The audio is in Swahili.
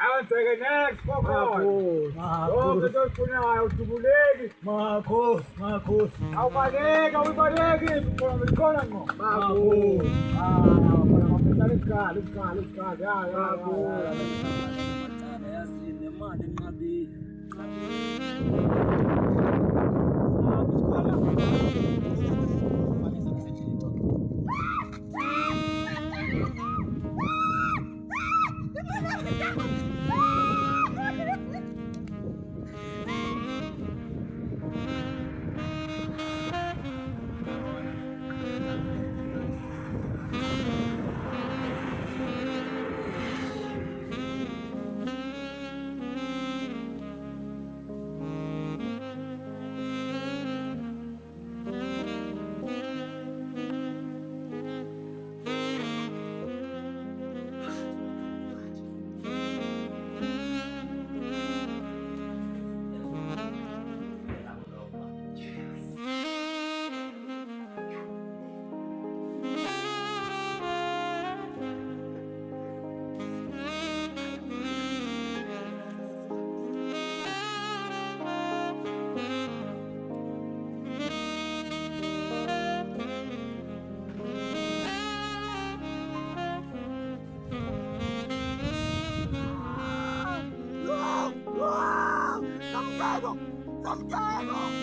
Antegenex, spokojnie. Dobrze, Markus, to wspomniałem, tu bulegi. Markus. A u balegi, wykonam go. Markus. Luka, ja. Santiago! Santiago!